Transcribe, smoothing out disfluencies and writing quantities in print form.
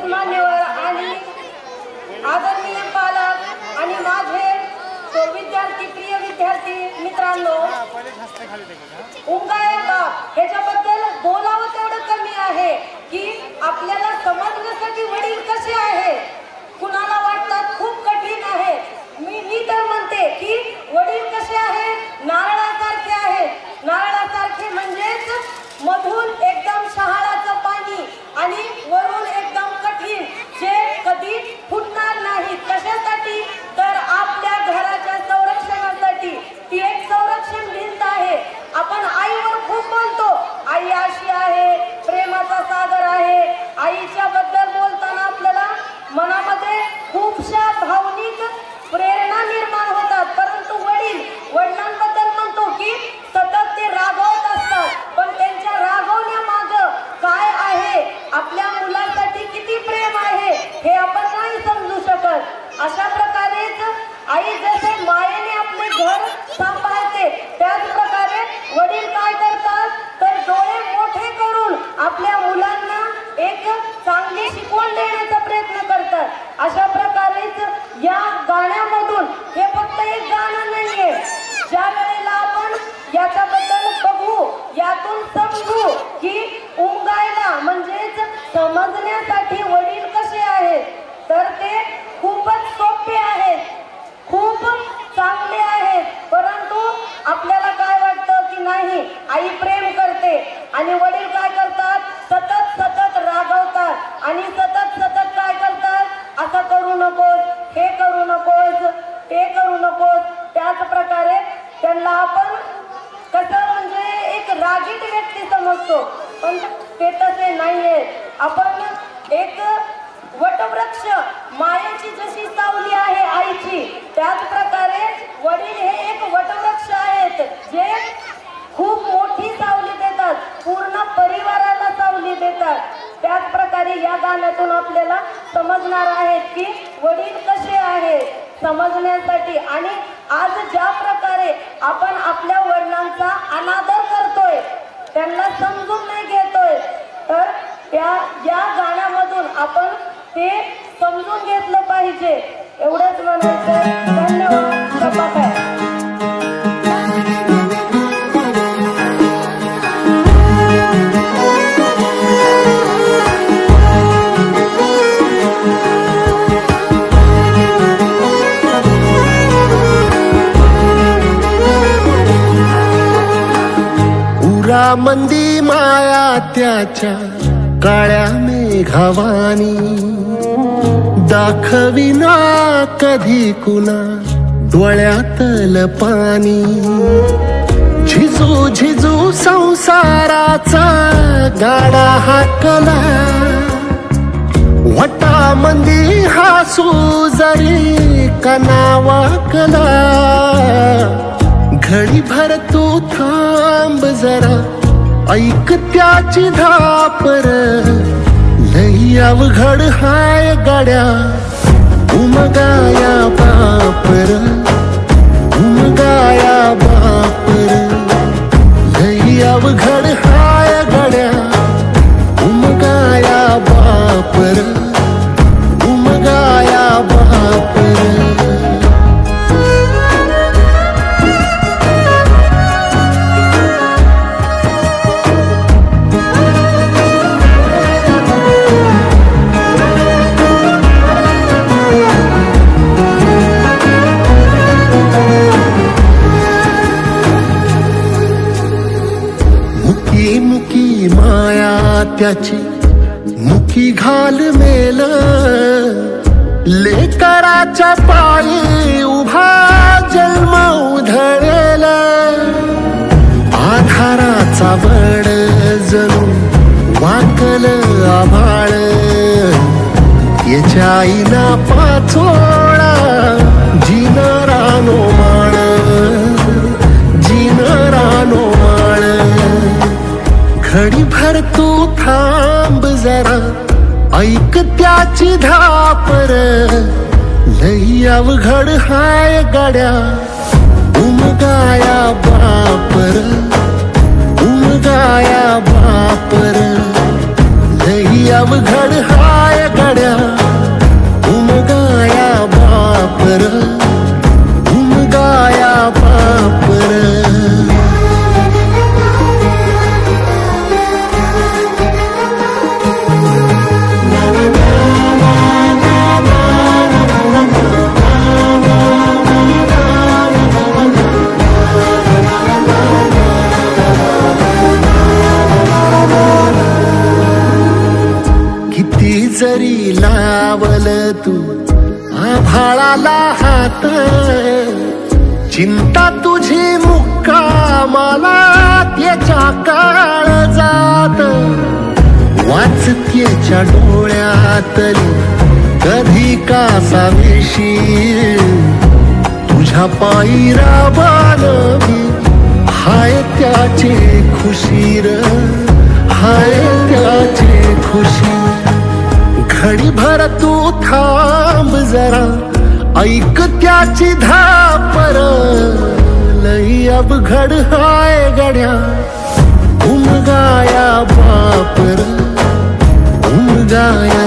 उपस्थित मान्यवर आणि आदरणीय पालक आणि माझे प्रिय विद्यार्थी मित्रांनो, उंगाय बाप ह्याच्याबद्दल बोलावं तेवढं कमी आहे की आपल्याला समजण्यासाठी वडील कसे आहे. कुणाला वाटतात खूप कठीण आहे, मी तर म्हणते की वडील कसे आहेत, नारळासारखे आहेत. नारळासारखे म्हणजेच मधून एकदम शहाळाचं पाणी आणि वरून एकदम कठीण, जे कधी फुटणार नाही. कशासाठी तर आपल्या घराच्या संरक्षणासाठी. ती एक संरक्षण भिंत आहे. आपण आईवर खूप बोलतो, आई अशी आहे, प्रेमाचा सागर आहे. आईच्या बद्दल बोलताना आपल्याला मनामध्ये खूपशा भावनिक प्रेरणा निर्माण होतात. परंतु वडिलांबद्दल म्हणतो की सतत ते रागवत असतात, पण त्यांच्या रागवण्यामागं काय आहे, आपल्या मुलांसाठी किती प्रेम आहे हे आपण नाही समजू शकत. अशा प्रकारेच आई जसे मायेने आपले घर सांभाळते, त्याच प्रकारे वडील काय करतात तर डोळे मोठे करून आपल्या मुलांना एक चांगली शिकवण देण्याचा प्रयत्न करतात. अशा प्रकारेच या गाण्यामधून, हे फक्त एक गाणं नाहीये, ज्या वेळेला आपण याच्याबद्दल बघू, यातून समजू की उमगायला म्हणजेच समजण्यासाठी वडील कसे आहेत, तर ते खूपच सोपे आहेत, खूप चांगले आहेत. परंतु आपल्याला काय वाटतं की नाही, आई प्रेम करते आणि वडील काय करतात, सतत रागवतात आणि सतत काय करतात, असं करू नकोस, हे करू नकोस, ते करू नकोस. त्याच प्रकारे त्यांना आपण कसं म्हणजे एक रागीट व्यक्ती समजतो, पण ते तसे नाहीये. आपण एक वटवृक्ष, मायेची जशी सावली आहे आईची, त्याच प्रकारे वडील हे एक वटवृक्ष आहेत, जे खूप मोठी सावली देतात, पूर्ण परिवाराला सावली देतात. त्याच प्रकारे या गाण्यातून आपल्याला समजणार आहे की वडील कसे आहेत. समजण्यासाठी आणि आज ज्या प्रकारे आपण आपल्या वडिलांचा अनादर करतोय, त्यांना समजून नाही घेतोय, तर या गाण्यामधून आपण ते समजून घेतलं पाहिजे. एवढंच म्हणायचं. धन्यवाद. सपाट मंदी माया त्याच्या काळ्या मेघावानी, दाखविना कधी कुणा डोळ्यातल पाणी. झिजू झिजू संसाराचा गाडा हाकला, वटामंदी हासू जरी कना वाकला. घडी भर तू थांब जरा, ऐक त्याची धापर, लई अवघड हाय गड्या उमगाया बापर, उमगाया बापर. लई अवघड हाय गड्या उमगाया बापर, उमगाया बापर. त्याची मुखी घाल मेल, लेकराच्या पायी उभा जन्म उधळेल. आधाराचा बड जणू वाकल आभाळ, याच्या आईना पाचोळा जिनरानो माळ, जिनरानो माळ. घडी भर तू थांब जरा, ऐक त्याची धापर, लई अवघड हाय गड्या उमगाया बापर, उमगाया बापर. लई अवघड हाय गड्या उमगाया बापर उमगाया बापर किती जरी लावल तू आभाळाला हात चिंता तुझी मुक्कामाला त्याच्या काळ जात वाचतेच्या डोळ्यातली कधी कासा विशीर तुझ्या पायी राबान हाय त्याचे खुशीर हाय त्याचे खुशी घडी भर तू थांब जरा ऐक त्याची धापर लई अवघड हाय गड्या उमगाया बापर उमगाया